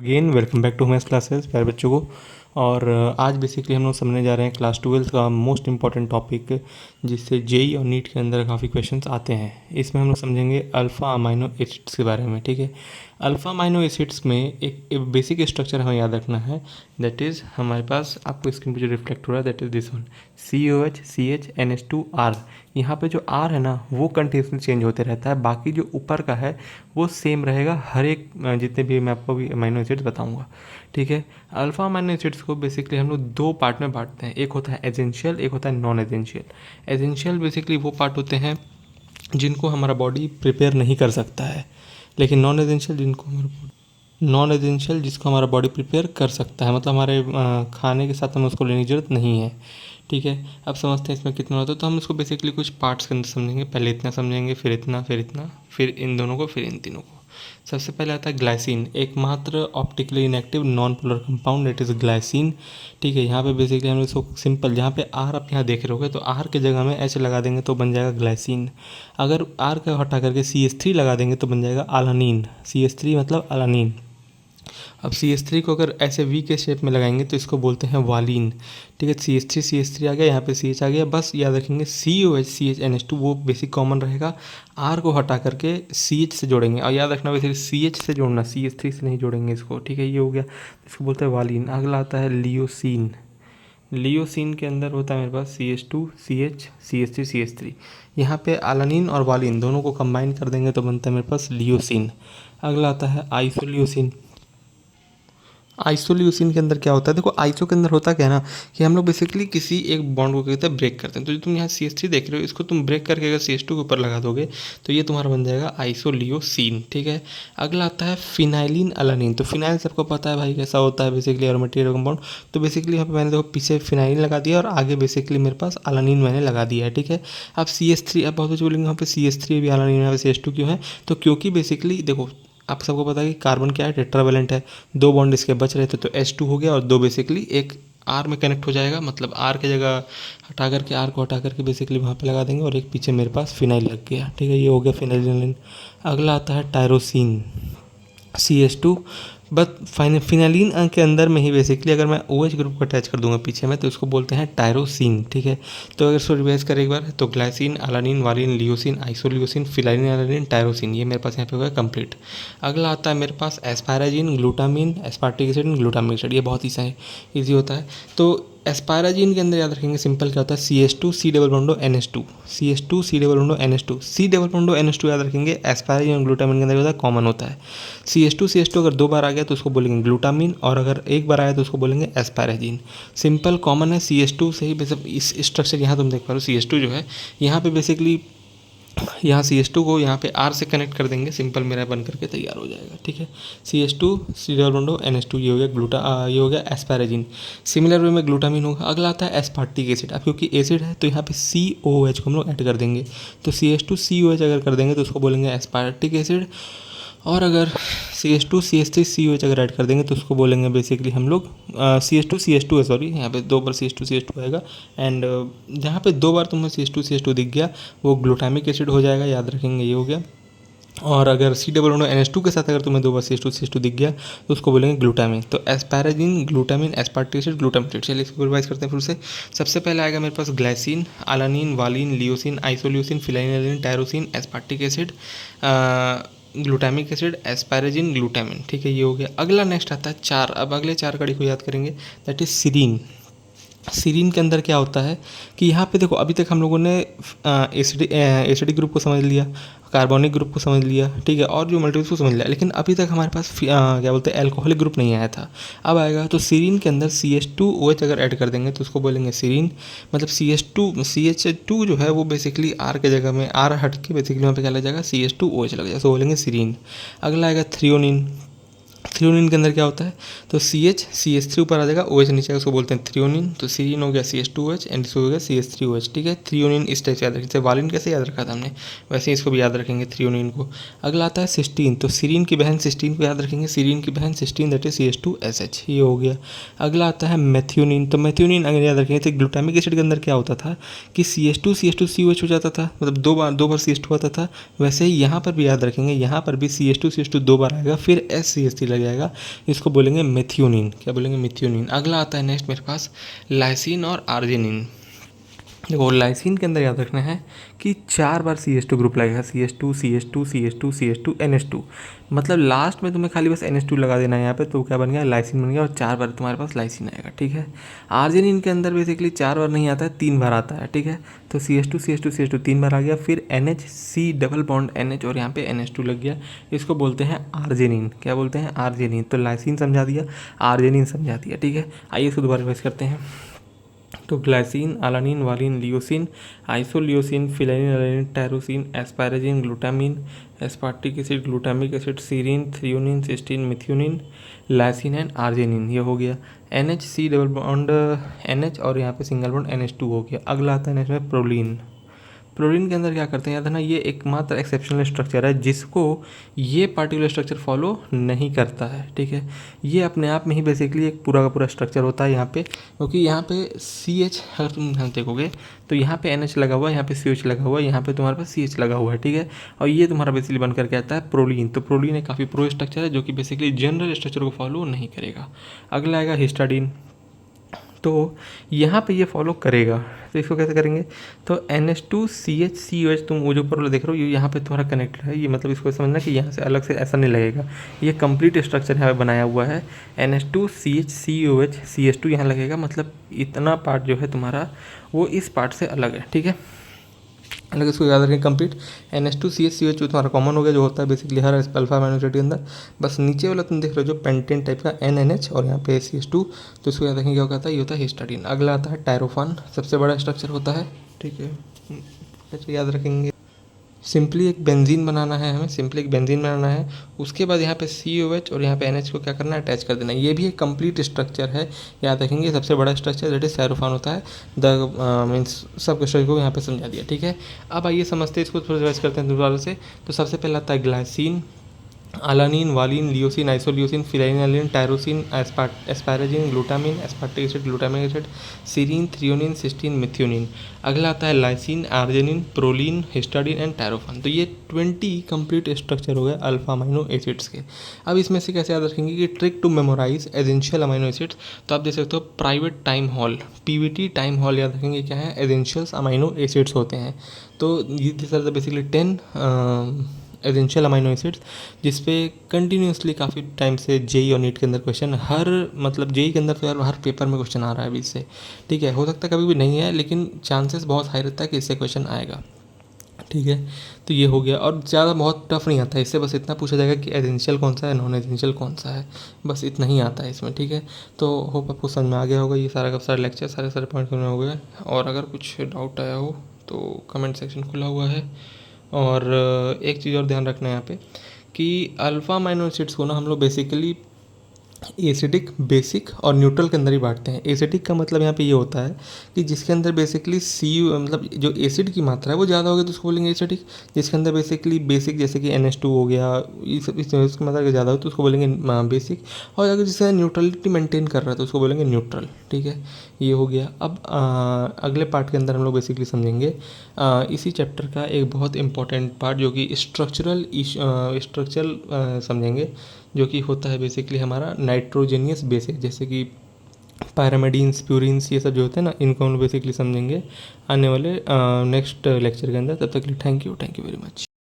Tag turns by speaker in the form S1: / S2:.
S1: Again welcome back to maths classes प्यारे बच्चों को। और आज बेसिकली हम लोग समझने जा रहे हैं क्लास 12 का मोस्ट इंपॉर्टेंट टॉपिक, जिससे जेई और नीट के अंदर काफ़ी क्वेश्चंस आते हैं। इसमें हम लोग समझेंगे अल्फ़ा अमाइनो एसिड्स के बारे में। ठीक है, अल्फ़ा अमाइनो एसिड्स में एक बेसिक स्ट्रक्चर हमें याद रखना है। दैट इज़ हमारे पास आपको स्क्रीन पर जो रिफ्लेक्ट हो रहा है that is this one, COH CH NH2R। यहाँ पे जो R है ना वो कंटिन्यूसली चेंज होते रहता है, बाकी जो ऊपर का है वो सेम रहेगा हर एक जितने भी मैं आपको भी अमाइनो एसिड्स बताऊंगा। ठीक है, अल्फ़ा अमाइनो एसिड्स को बेसिकली हम लोग दो पार्ट में बांटते हैं, एक होता है एसेंशियल, एक होता है नॉन एसेंशियल। एसेंशियल बेसिकली वो पार्ट होते हैं जिनको हमारा बॉडी प्रिपेयर नहीं कर सकता है, लेकिन नॉन एसेंशियल जिसको हमारा बॉडी प्रिपेयर कर सकता है, मतलब हमारे खाने के साथ हमें उसको लेने की जरूरत नहीं है। ठीक है, अब समझते हैं इसमें कितना होता है। तो हम इसको बेसिकली कुछ पार्ट्स के अंदर समझेंगे। पहले इतना समझेंगे, फिर इतना, फिर इतना, फिर इन दोनों को, फिर इन तीनों को। सबसे पहले आता है ग्लाइसिन, एकमात्र optically inactive non polar compound, that is glycine. ठीक है, यहाँ पे बेसिकली हम इसको सिंपल, जहाँ पे आर आप यहाँ देख रहे होगे तो आर के जगह में एच लगा देंगे तो बन जाएगा ग्लाइसिन। अगर आर का हटा करके CH3 लगा देंगे तो बन जाएगा अलानीन। CH3 मतलब अलानीन। अब CH3 को अगर ऐसे वी के शेप में लगाएंगे तो इसको बोलते हैं वालीन। ठीक है, CH3 आ गया, यहाँ पे CH आ गया। बस याद रखेंगे COH CH NH2 वो बेसिक कॉमन रहेगा। R को हटा करके CH से जोड़ेंगे, और याद रखना बेसिकली CH से जोड़ना, CH3 से नहीं जोड़ेंगे इसको। ठीक है, ये हो गया, इसको बोलते हैं वालीन। अगला आता है लियोसिन। लियोसिन के अंदर होता है मेरे पास CH2 CH CH3 CH3। यहाँ पे अलानिन और वालीन दोनों को कंबाइन कर देंगे तो बनता है मेरे पास लियोसिन। अगला आता है आइसोल्यूसिन। आइसोल्यूसिन के अंदर क्या होता है, देखो आइसो के अंदर होता क्या है ना, कि हम लोग बेसिकली किसी एक बॉन्ड को कहते हैं ब्रेक करते हैं। तो जो तुम यहाँ CH3 देख रहे हो, इसको तुम ब्रेक करके अगर CH2 के ऊपर लगा दोगे तो ये तुम्हारा बन जाएगा आइसोल्यूसिन। ठीक है, अगला आता है फिनाइलिन अलानिन। तो फिनाइल सबको पता है भाई कैसा होता है बेसिकली, और मटेरियल कंपाउंड। तो बेसिकली यहाँ पे मैंने देखो पीछे फिनाइलिन लगा दिया और आगे बेसिकली मेरे पास अलानिन मैंने लगा दिया है। ठीक है, अब CH3, अब बहुत कुछ बोलेंगे यहाँ पे CH3 भी अलानिन, यहाँ पे CH2 क्यों है, तो क्योंकि बेसिकली देखो आप सबको पता है कि कार्बन क्या है, टेट्रावेलेंट है। दो बॉन्ड इसके बच रहे थे तो H2 हो गया, और दो बेसिकली एक R में कनेक्ट हो जाएगा, मतलब R की जगह हटा करके, R को हटा करके बेसिकली वहाँ पे लगा देंगे, और एक पीछे मेरे पास फिनाइल लग गया। ठीक है, ये हो गया फिनाइलिन। अगला आता है टायरोसिन, CH2। बट फिनाइलिन के अंदर में ही बेसिकली अगर मैं OH ग्रुप को अटैच कर दूंगा पीछे में तो उसको बोलते हैं टायरोसिन। ठीक है, तो अगर इसको रिवाइज करें एक बार तो glycine alanine valine leucine isoleucine phenylalanine tyrosine, ये मेरे पास यहाँ पे हो गया कंप्लीट। अगला आता है मेरे पास asparagine glutamine aspartic acid glutamic acid. ये बहुत ही ईजी होता है। तो एस्पाराजिन के अंदर याद रखेंगे सिंपल क्या होता है, CH2 C double बॉन्डो NH2, CH2 C double बॉन्डो NH2, C double बॉन्डो NH2 याद रखेंगे। एस्पाराजिन और ग्लूटामिन के अंदर होता है कॉमन होता है। CH2 CH2 अगर दो बार आ गया तो उसको बोलेंगे ग्लूटामिन, और अगर एक बार आया तो उसको बोलेंगे एस्पाराजिन। सिंपल कॉमन है, CH2 से ही बेसिक इस स्ट्रक्चर यहाँ तुम देख पा रहे हो। CH2 जो है यहाँ पे बेसिकली यहाँ CH2 को यहाँ पे R से कनेक्ट कर देंगे, सिंपल मेरा बन करके तैयार हो जाएगा। ठीक है, CH2 C डबल बॉन्डो NH2, ये हो गया ये हो गया एस्पाराजिन। सिमिलर वे में ग्लूटामिन होगा। अगला आता है एस्पार्टिक एसिड। अब क्योंकि एसिड है तो यहाँ पे COH को हम लोग ऐड कर देंगे, तो CH2 COH अगर कर देंगे तो उसको बोलेंगे एस्पार्टिक एसिड। और अगर CH2 CH3 COH अगर ऐड कर देंगे तो उसको बोलेंगे बेसिकली हम लोग CH2 CH2 है, सॉरी यहाँ पे दो बार CH2 CH2 आएगा। एंड जहाँ पे दो बार तुम्हें CH2 CH2 दिख गया वो ग्लूटामिक एसिड हो जाएगा, याद रखेंगे, ये हो गया। और अगर C डबल बॉन्ड NH2 के साथ अगर तुम्हें दो बार CH2 CH2 दिख गया तो उसको बोलेंगे ग्लूटामिन। तो एस्पाराजिन glutamine aspartic acid glutamic acid. चलिए इसको रिवाइज करते हैं फिर से। सबसे पहले आएगा मेरे पास glycine alanine valine leucine isoleucine phenylalanine tyrosine aspartic acid glutamic acid asparagine glutamine. ठीक है, ये हो गया। अगला नेक्स्ट आता है चार। अब अगले चार कड़ी को याद करेंगे, दैट इज सीरीन। सीरीन के अंदर क्या होता है कि यहाँ पे देखो अभी तक हम लोगों ने एसिडिक ग्रुप को समझ लिया, कार्बोनिक ग्रुप को समझ लिया, ठीक है, और जो मल्टीपल्स को समझ लिया, लेकिन अभी तक हमारे पास क्या बोलते हैं एल्कोहलिक ग्रुप नहीं आया था। अब आएगा तो सीरीन के अंदर CH2OH अगर ऐड कर देंगे तो उसको बोलेंगे सीरीन। मतलब CH2 जो है वो बेसिकली R के जगह में R हट के बेसिकली वहाँ पे क्या लग जाएगा CH2OH लग जाएगा, तो बोलेंगे सीरीन। अगला आएगा थ्रियोनिन। थ्रियोनिन के अंदर क्या होता है तो CH3 ऊपर आ जाएगा, OH नीचे उसको बोलते हैं थ्रियोनिन। तो सीरीन हो गया CH2OH एंड इसको हो गया CH3OH। ठीक है, थ्रियोनिन इस टाइप से याद रखें। वालिन कैसे याद रखा था हमने, वैसे ही इसको भी याद रखेंगे थ्रियोनिन को। अगला आता है सिस्टीन। तो सीरीन की बहन सिस्टीन को याद रखेंगे, सीरीन की बहन सिस्टीन दैट इज CH2SH, ये हो गया। अगला आता है मेथियोनिन। तो मेथियोनिन अगर याद रखेंगे तो ग्लूटामिक एसिड के अंदर क्या होता था कि CH2CH2COH हो जाता था, मतलब दो बार CH2 आता था। वैसे ही यहाँ पर भी याद रखेंगे, यहाँ पर भी CH2CH2 दो बार आएगा, फिर SCH3 लग जाएगा, इसको बोलेंगे मेथियोनिन। क्या बोलेंगे? मेथियोनिन। अगला आता है नेक्स्ट मेरे पास लाइसिन और आर्जिनिन। देखो लाइसिन के अंदर याद रखना है कि 4 बार CH2 ग्रुप लगेगा, CH2 CH2 CH2 CH2 NH2, मतलब लास्ट में तुम्हें खाली बस NH2 लगा देना है यहाँ पे, तो क्या बन गया? लाइसिन बन गया, और 4 बार तुम्हारे पास लाइसिन आएगा, ठीक है। आर्जिनिन के अंदर बेसिकली 4 बार नहीं आता है, 3 बार आता है, ठीक है। तो CH2 CH2 CH2 3 बार आ गया, फिर NH C double bond NH और यहाँ पे NH2 लग गया, इसको बोलते हैं आर्जिनिन। क्या बोलते हैं? आर्जिनिन। तो लाइसिन समझा दिया, आर्जिनिन समझा दिया, ठीक है। आइए इसको दोबारा रिवाइज करते हैं। तो glycine, alanine, valine, leucine, isoleucine, phenylalanine, tyrosine, asparagine, glutamine, aspartic acid, glutamic acid, serine, threonine, cysteine, methionine, lysine and arginine, ये हो गया। NH C double bond NH और यहाँ पे सिंगल बॉन्ड NH2 हो गया। अगला आता है नेक्स्ट में प्रोलीन। प्रोलीन के अंदर क्या करते हैं याद है ना, ये एकमात्र एक्सेप्शनल स्ट्रक्चर है जिसको ये पार्टिकुलर स्ट्रक्चर फॉलो नहीं करता है, ठीक है। ये अपने आप में ही बेसिकली एक पूरा का पूरा स्ट्रक्चर होता है यहाँ पे, क्योंकि यहाँ पे CH अगर तुम ध्यान देखोगे तो यहाँ पे NH लगा हुआ है, यहाँ पे CH लगा हुआ है, यहाँ पे तुम्हारे पास CH लगा हुआ है, ठीक है। और ये तुम्हारा बेसिकली बन करके आता है प्रोलीन। तो प्रोलीन एक काफ़ी प्रो स्ट्रक्चर है जो कि बेसिकली जनरल स्ट्रक्चर को फॉलो नहीं करेगा। अगला आएगा हिस्टाडीन। तो यहाँ पे ये फॉलो करेगा, तो इसको कैसे करेंगे? तो NH2CH तुम वो जो ऊपर वाला देख रहे हो, ये यहाँ पे तुम्हारा कनेक्टेड है, ये मतलब इसको समझना कि यहाँ से अलग से ऐसा नहीं लगेगा, ये कंप्लीट स्ट्रक्चर यहाँ पे बनाया हुआ है। NH2CH CH2 यहाँ लगेगा, मतलब इतना पार्ट जो है तुम्हारा वो इस पार्ट से अलग है, ठीक है। अलग, इसको याद रखें कंप्लीट। NH2CH तुम्हारा कॉमन हो गया, जो होता है बेसिकली हर अल्फा अमीनो एसिड के अंदर। बस नीचे वाला तुम देख रहे हो जो पेंटेन टाइप का NNH और यहाँ पे CH2, तो इसको याद रखें क्या होता है? ये होता है हिस्टाडीन। अगला आता है टायरोफान, सबसे बड़ा स्ट्रक्चर होता है, ठीक है। कैसे याद रखेंगे? सिंपली एक बेंजीन बनाना है हमें, सिंपली एक बेंजीन बनाना है, उसके बाद यहाँ पे COH और यहाँ पे NH को क्या करना है? अटैच कर देना है। ये भी एक कंप्लीट स्ट्रक्चर है, याद रखेंगे। सबसे बड़ा स्ट्रक्चर दैट इज टायरोफान होता है। द मीन्स सब स्ट्रक्चर को यहाँ पे समझा दिया, ठीक है। अब आइए समझते हैं इसको, थोड़ा रिवाइज करते हैं दोबारा से। तो सबसे पहला आता है glycine, alanine, valine, leucine, isoleucine, phenylalanine, tyrosine, asparagine, glutamine, aspartic acid, glutamic acid, serine, threonine, cysteine, methionine. अगला आता है lysine, arginine, proline, histidine and tryptophan. तो ये 20 कंप्लीट स्ट्रक्चर हो गए अल्फा अमीनो एसिड्स के। अब इसमें से कैसे याद रखेंगे कि trick to memorise essential amino acids, तो आप देख सकते हो private time hall, PVT time hall याद रखेंगे क्या है? एसेंशियल्स अमीनो एसिड्स होते हैं। तो ये this are the basically 10 essential amino acids, जिसपे कंटिन्यूसली काफ़ी टाइम से JEE और नीट के अंदर क्वेश्चन, हर मतलब JEE के अंदर तो यार हर पेपर में क्वेश्चन आ रहा है अभी से, ठीक है। हो सकता है कभी भी नहीं है, लेकिन चांसेस बहुत हाई रहता है कि इससे क्वेश्चन आएगा, ठीक है। तो ये हो गया, और ज़्यादा बहुत टफ नहीं आता है इससे, बस इतना पूछा जाएगा कि एसेंशियल कौन सा है, नॉन एसेंशियल कौन सा है, बस इतना ही आता है इसमें, ठीक है। तो होप आपको समझ में आ गया होगा, ये सारा का सारा लेक्चर सारे पॉइंट में हो गए। और अगर कुछ डाउट आया हो तो कमेंट सेक्शन खुला हुआ है। और एक चीज़ और ध्यान रखना है यहाँ पे कि अल्फ़ा अमीनो एसिड्स को ना हम लोग बेसिकली एसिडिक, बेसिक और न्यूट्रल के अंदर ही बांटते हैं। एसिडिक का मतलब यहाँ पे ये होता है कि जिसके अंदर बेसिकली मतलब जो एसिड की मात्रा है वो ज़्यादा होगी तो उसको बोलेंगे एसिडिक। जिसके अंदर बेसिकली बेसिक जैसे कि NH2 हो गया, इसकी मात्रा ज़्यादा हो तो उसको बोलेंगे बेसिक। और अगर जिसका न्यूट्रलिटी मेंटेन कर रहा है तो उसको बोलेंगे न्यूट्रल, ठीक है। ये हो गया। अब अगले पार्ट के अंदर हम लोग बेसिकली समझेंगे इसी चैप्टर का एक बहुत इंपॉर्टेंट पार्ट जो कि स्ट्रक्चरल समझेंगे, जो कि होता है बेसिकली हमारा नाइट्रोजेनियस बेसिक, जैसे कि पैरामेडीन्स, प्यूरिन्स, ये सब जो होते हैं ना, इनको हम लोग बेसिकली समझेंगे आने वाले नेक्स्ट लेक्चर के अंदर। तब तक के लिए थैंक यू वेरी मच।